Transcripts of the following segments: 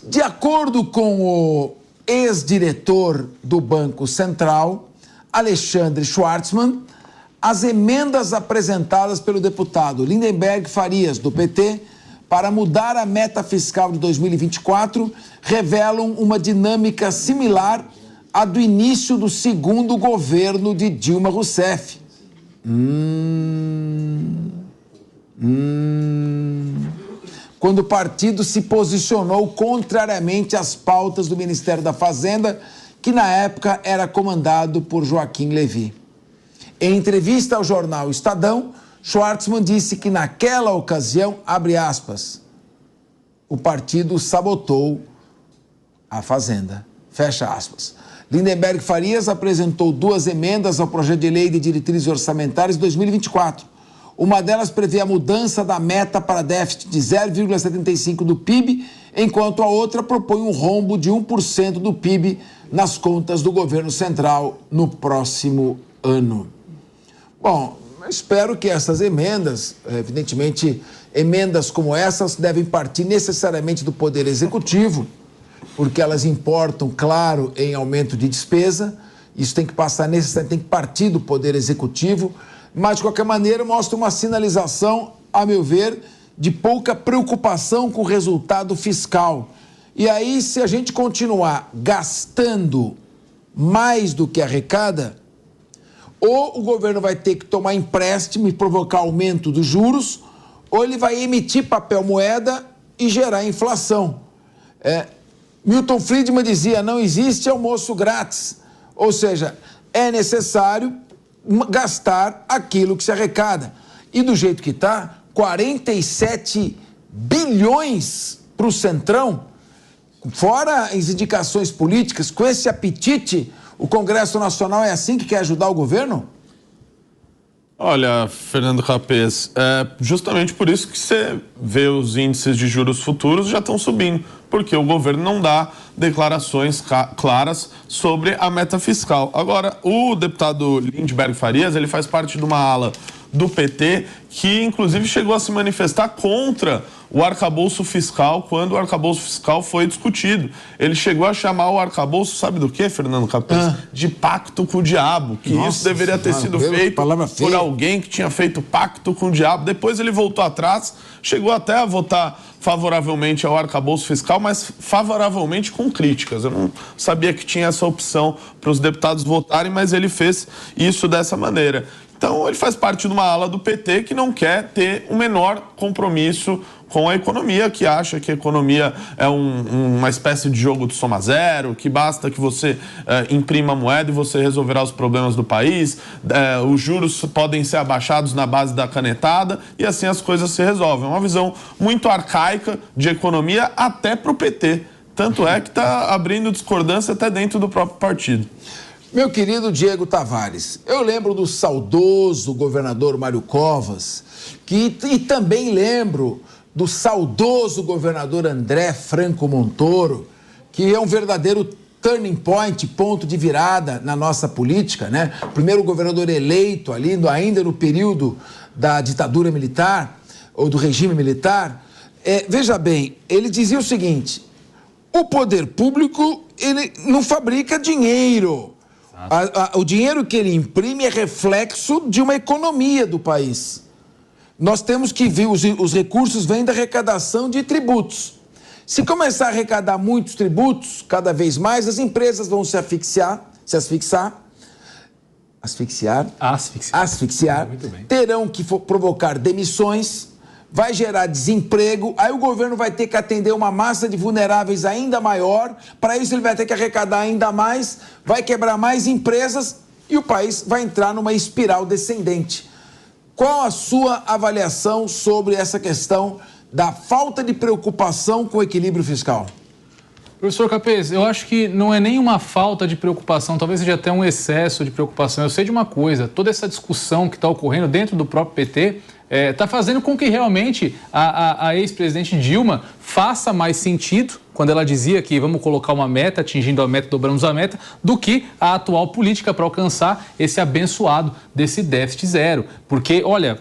De acordo com o ex-diretor do Banco Central, Alexandre Schwartzman, as emendas apresentadas pelo deputado Lindenberg Farias, do PT, para mudar a meta fiscal de 2024, revelam uma dinâmica similar à do início do segundo governo de Dilma Rousseff. Quando o partido se posicionou contrariamente às pautas do Ministério da Fazenda, que na época era comandado por Joaquim Levy. Em entrevista ao jornal Estadão, Schwartzman disse que naquela ocasião, abre aspas, o partido sabotou a Fazenda, fecha aspas. Lindenberg Farias apresentou 2 emendas ao projeto de lei de diretrizes orçamentárias de 2024. Uma delas prevê a mudança da meta para déficit de 0,75% do PIB, enquanto a outra propõe um rombo de 1% do PIB nas contas do governo central no próximo ano. Bom, espero que essas emendas, evidentemente, emendas como essas devem partir necessariamente do Poder Executivo, porque elas importam, claro, em aumento de despesa. Isso tem que passar necessariamente, tem que partir do Poder Executivo, mas, de qualquer maneira, mostra uma sinalização, a meu ver, de pouca preocupação com o resultado fiscal. E aí, se a gente continuar gastando mais do que arrecada, ou o governo vai ter que tomar empréstimo e provocar aumento dos juros, ou ele vai emitir papel moeda e gerar inflação. Milton Friedman dizia, não existe almoço grátis. Ou seja, é necessário gastar aquilo que se arrecada. E do jeito que está, 47 bilhões para o Centrão, fora as indicações políticas, com esse apetite, o Congresso Nacional é assim que quer ajudar o governo? Olha, Fernando Capês, é justamente por isso que você vê os índices de juros futuros já estão subindo, porque o governo não dá declarações claras sobre a meta fiscal. Agora, o deputado Lindenberg Farias, ele faz parte de uma ala do PT que, inclusive, chegou a se manifestar contra o arcabouço fiscal quando o arcabouço fiscal foi discutido. Ele chegou a chamar o arcabouço, sabe do quê, Fernando Capês? De pacto com o diabo, que isso deveria ter sido feito por alguém que tinha feito pacto com o diabo. Depois ele voltou atrás, chegou até a votar favoravelmente ao arcabouço fiscal, mas favoravelmente com críticas. Eu não sabia que tinha essa opção para os deputados votarem, mas ele fez isso dessa maneira. Então, ele faz parte de uma ala do PT que não quer ter o menor compromisso com a economia, que acha que a economia é uma espécie de jogo de soma zero, que basta que você imprima a moeda e você resolverá os problemas do país, os juros podem ser abaixados na base da canetada e assim as coisas se resolvem. É uma visão muito arcaica de economia até para o PT. Tanto é que está abrindo discordância até dentro do próprio partido. Meu querido Diego Tavares, eu lembro do saudoso governador Mário Covas, e também lembro do saudoso governador André Franco Montoro, que é um verdadeiro turning point, ponto de virada na nossa política, né? Primeiro governador eleito ali, ainda no período da ditadura militar, ou do regime militar. Veja bem, ele dizia o seguinte, o poder público, ele não fabrica dinheiro. O dinheiro que ele imprime é reflexo de uma economia do país. Nós temos que ver, os recursos vêm da arrecadação de tributos. Se começar a arrecadar muitos tributos, cada vez mais, as empresas vão se asfixiar, terão que provocar demissões, vai gerar desemprego, aí o governo vai ter que atender uma massa de vulneráveis ainda maior, para isso ele vai ter que arrecadar ainda mais, vai quebrar mais empresas e o país vai entrar numa espiral descendente. Qual a sua avaliação sobre essa questão da falta de preocupação com o equilíbrio fiscal? Professor Capês, eu acho que não é nem uma falta de preocupação, talvez seja até um excesso de preocupação. Eu sei de uma coisa, toda essa discussão que está ocorrendo dentro do próprio PT está fazendo com que realmente a ex-presidente Dilma faça mais sentido quando ela dizia que vamos colocar uma meta, atingindo a meta, dobramos a meta, do que a atual política para alcançar esse abençoado desse déficit zero. Porque, olha,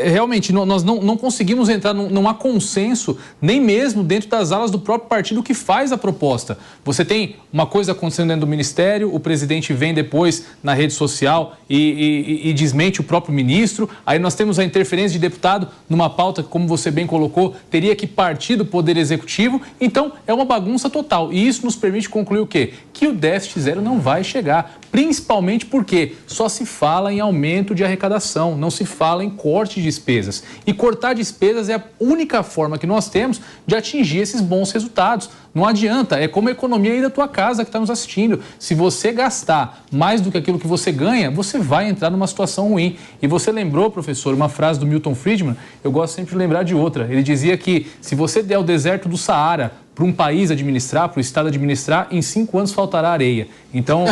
realmente nós não conseguimos entrar, não há consenso, nem mesmo dentro das alas do próprio partido que faz a proposta. Você tem uma coisa acontecendo dentro do Ministério, o presidente vem depois na rede social e desmente o próprio ministro, aí nós temos a interferência de deputado numa pauta que, como você bem colocou, teria que partir do Poder Executivo, então é uma bagunça total. E isso nos permite concluir o quê? Que o déficit zero não vai chegar, principalmente porque só se fala em aumento de arrecadação, não se fala em corte de despesas. E cortar despesas é a única forma que nós temos de atingir esses bons resultados. Não adianta, é como a economia aí da tua casa que está nos assistindo. Se você gastar mais do que aquilo que você ganha, você vai entrar numa situação ruim. E você lembrou, professor, uma frase do Milton Friedman, eu gosto sempre de lembrar de outra. Ele dizia que se você der o deserto do Saara para um país administrar, para o Estado administrar, em 5 anos faltará areia. Então,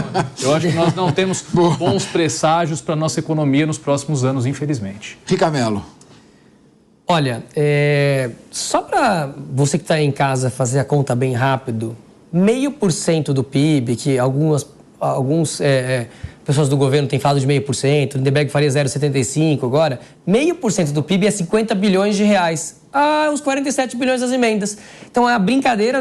eu acho que nós não temos bons presságios para a nossa economia nos próximos anos, infelizmente. Ricamelo. Olha, só para você que está em casa fazer a conta bem rápido, 0,5% do PIB, que algumas pessoas do governo têm falado de 0,5%, Lindenberg faria 0,75% agora, 0,5% do PIB é 50 bilhões de reais. Os 47 bilhões das emendas. Então, a brincadeira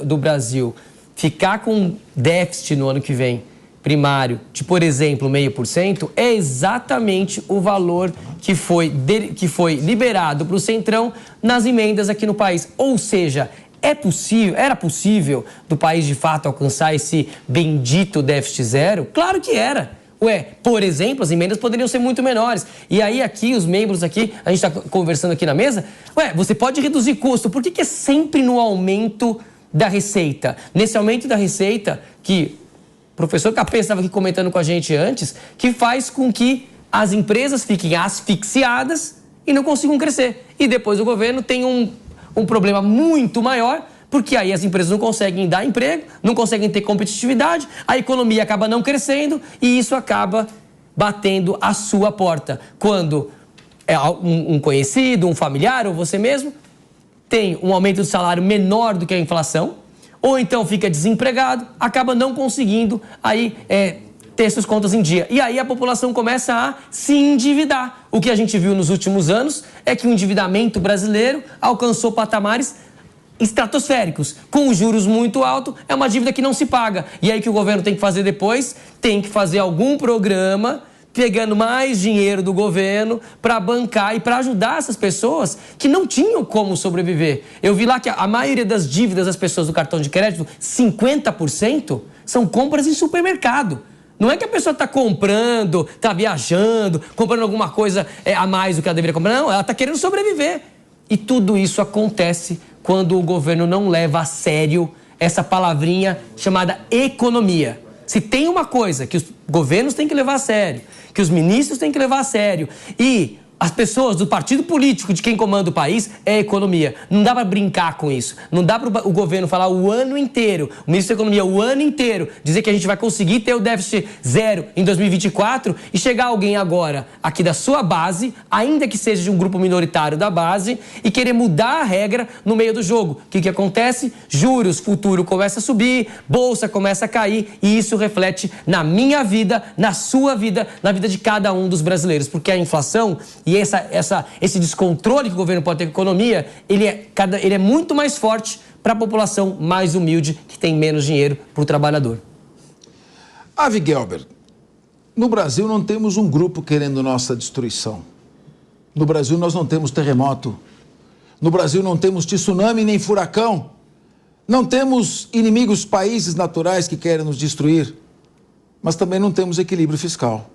do Brasil ficar com déficit no ano que vem, primário, de, por exemplo, 0,5%, é exatamente o valor que foi liberado para o Centrão nas emendas aqui no país. Ou seja, era possível do país, de fato, alcançar esse bendito déficit zero? Claro que era. Por exemplo, as emendas poderiam ser muito menores. E aí aqui, os membros aqui, a gente está conversando aqui na mesa, você pode reduzir custo. Por que é sempre no aumento da receita? Nesse aumento da receita, que o professor Capês estava aqui comentando com a gente antes, que faz com que as empresas fiquem asfixiadas e não consigam crescer. E depois o governo tem um problema muito maior, porque aí as empresas não conseguem dar emprego, não conseguem ter competitividade, a economia acaba não crescendo e isso acaba batendo a sua porta. Quando um conhecido, um familiar ou você mesmo tem um aumento de salário menor do que a inflação, ou então fica desempregado, acaba não conseguindo aí ter suas contas em dia. E aí a população começa a se endividar. O que a gente viu nos últimos anos é que o endividamento brasileiro alcançou patamares estratosféricos, com juros muito altos, é uma dívida que não se paga. E aí o que o governo tem que fazer depois? Tem que fazer algum programa pegando mais dinheiro do governo para bancar e para ajudar essas pessoas que não tinham como sobreviver. Eu vi lá que a maioria das dívidas das pessoas do cartão de crédito, 50%, são compras em supermercado. Não é que a pessoa está comprando, está viajando, comprando alguma coisa a mais do que ela deveria comprar. Não, ela está querendo sobreviver. E tudo isso acontece quando o governo não leva a sério essa palavrinha chamada economia. Se tem uma coisa que os governos têm que levar a sério, que os ministros têm que levar a sério e as pessoas do partido político de quem comanda o país é a economia. Não dá para brincar com isso. Não dá para o governo falar o ano inteiro, o ministro da Economia o ano inteiro, dizer que a gente vai conseguir ter o déficit zero em 2024 e chegar alguém agora aqui da sua base, ainda que seja de um grupo minoritário da base, e querer mudar a regra no meio do jogo. O que acontece? Juros, futuro começa a subir, bolsa começa a cair e isso reflete na minha vida, na sua vida, na vida de cada um dos brasileiros. Porque a inflação e esse descontrole que o governo pode ter com a economia, ele é muito mais forte para a população mais humilde, que tem menos dinheiro para o trabalhador. Avi Gelber, no Brasil não temos um grupo querendo nossa destruição. No Brasil nós não temos terremoto. No Brasil não temos tsunami nem furacão. Não temos inimigos, países naturais que querem nos destruir. Mas também não temos equilíbrio fiscal.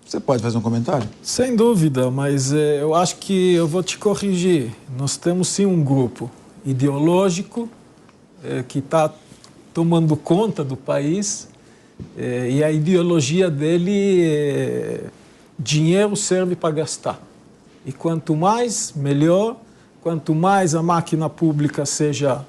Você pode fazer um comentário? Sem dúvida, mas eu acho que eu vou te corrigir. Nós temos sim um grupo ideológico que está tomando conta do país e a ideologia dele é dinheiro serve para gastar. E quanto mais, melhor. Quanto mais a máquina pública seja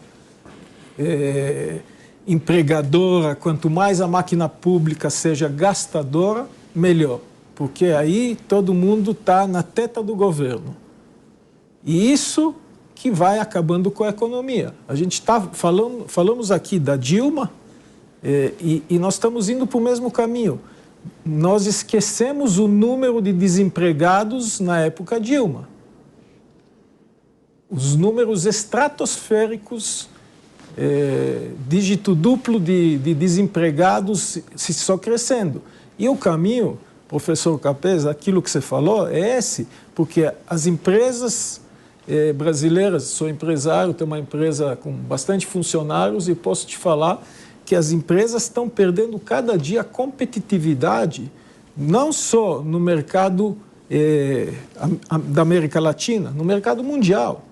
empregadora, quanto mais a máquina pública seja gastadora, melhor. Porque aí todo mundo está na teta do governo. E isso que vai acabando com a economia. A gente falamos aqui da Dilma e nós estamos indo para o mesmo caminho. Nós esquecemos o número de desempregados na época Dilma. Os números estratosféricos, dígito duplo de desempregados só crescendo. E o caminho, professor Capes, aquilo que você falou é esse, porque as empresas brasileiras, sou empresário, tenho uma empresa com bastante funcionários e posso te falar que as empresas estão perdendo cada dia competitividade, não só no mercado da América Latina, no mercado mundial.